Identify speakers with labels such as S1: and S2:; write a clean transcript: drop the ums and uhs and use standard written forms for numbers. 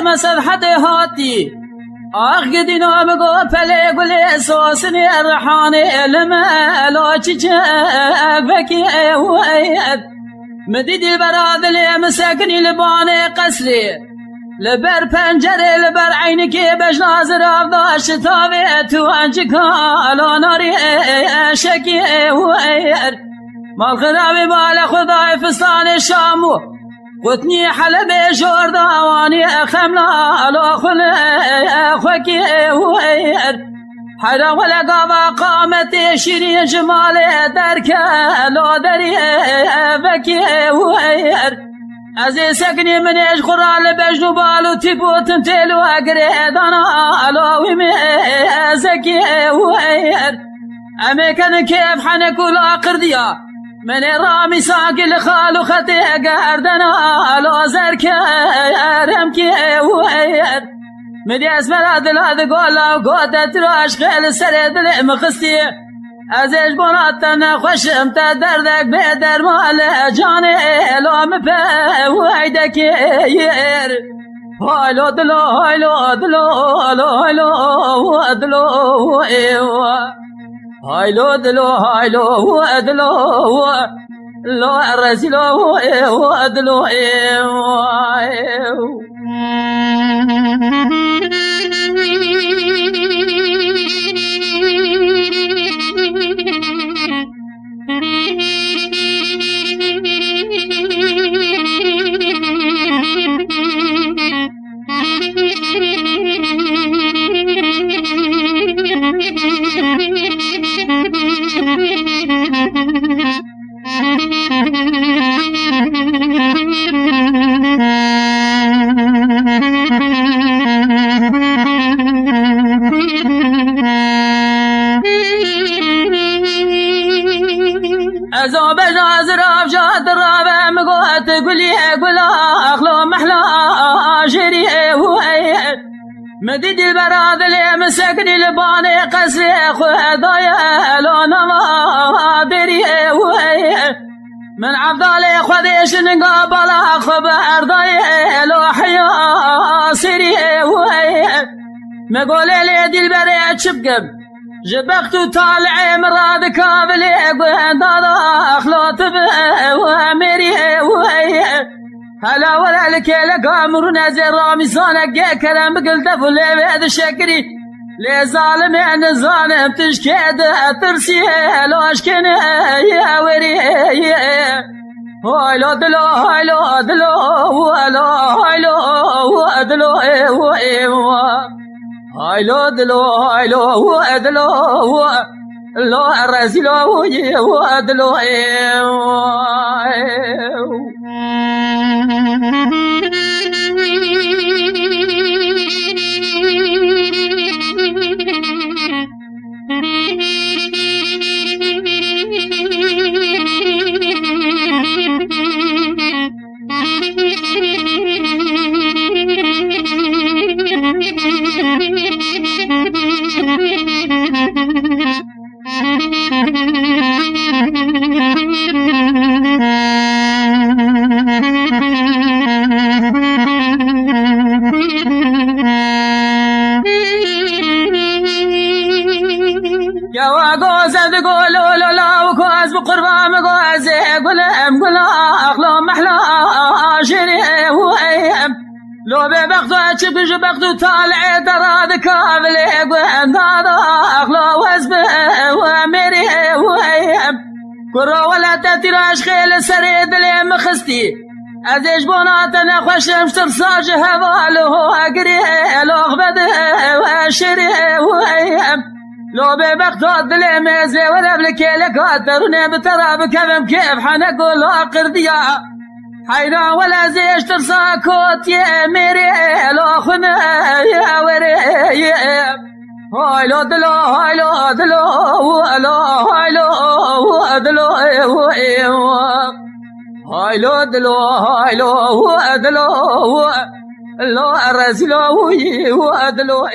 S1: مسد حد هاتي قدي نامقو بلي قولي سوسني الرحاني لما لو تجابك ويد مديد البراد اللي مسكني لباني قسلي لبر پنجره لبر عينك بجنا زراف داشت تابيت وانجك على ناري شكي وير مال خرابي بال خداي فستان الشامو قتني حلبي جورداواني خملا على خلي اخوكي وير حيرا ولا قابا قامتي شيري جمالي درك لو دري بكي وير ازي سكني من ايش خرال بجنو بالو تيبو تنتلو اقريد انا علوي مزكي وير امي كان كيف حنكو قرديا من رامي ساقي لخالو خطي قردنا على زرك رمكي وير مدي اسمر هذا قولا وقوتت راش خيل سرد المخستي ازش بناتنا خوشم تا دردك بدر مال جاني لو مبه وعدك ير هايلو دلو هايلو دلو هايلو دلو هايلو دلو هايلو دلو لو الرسلو دلو ازو بجنا زراف جاد الرابع مقوت قولي قولا اخلو محلا جري وير مديد البراد اللي مسكني لباني قسري خدايا لو نما دري وير من عبدالي خذيش نقابل خبر ضايا لو حيا سري وير مقولي لي دي البريد شبقب جبقتو طالعي مراد كابلي قويندادا اخلوت وامري وير هلا ولا لك لقامر نازل رامي صانك كلام قلت فلي بيد شكري لي ظالم يعني ظالم تشكيد ترسي لو اشكن يا وري هايلو دلو هايلو دلو هايلو دلو هايلو دلو هايلو دلو لو الرسلو دلو قولوا لا وكاز بقربان مقوز قول اخلو محلا شري ويم لو ببغضو تشبج بغضو طالع دراد كابلي قوندادا اخلو وزب ومري ويم كرو ولا تتراش خيل سريد لي مخستي ازيش بوناتنا خوشم ترصاج هباله اقري لغبد وشري ويم لو ببغض دلي ميزي ولا بلك لك قدرني بترى بكذب كيف حنقول قرديا حيرا ولا زيش ترساكوت يا ميري لو خنا يا وري هايلو دلو هايلو دلو هايلو دلو هايلو دلو هايلو دلو لو الرسلو دلو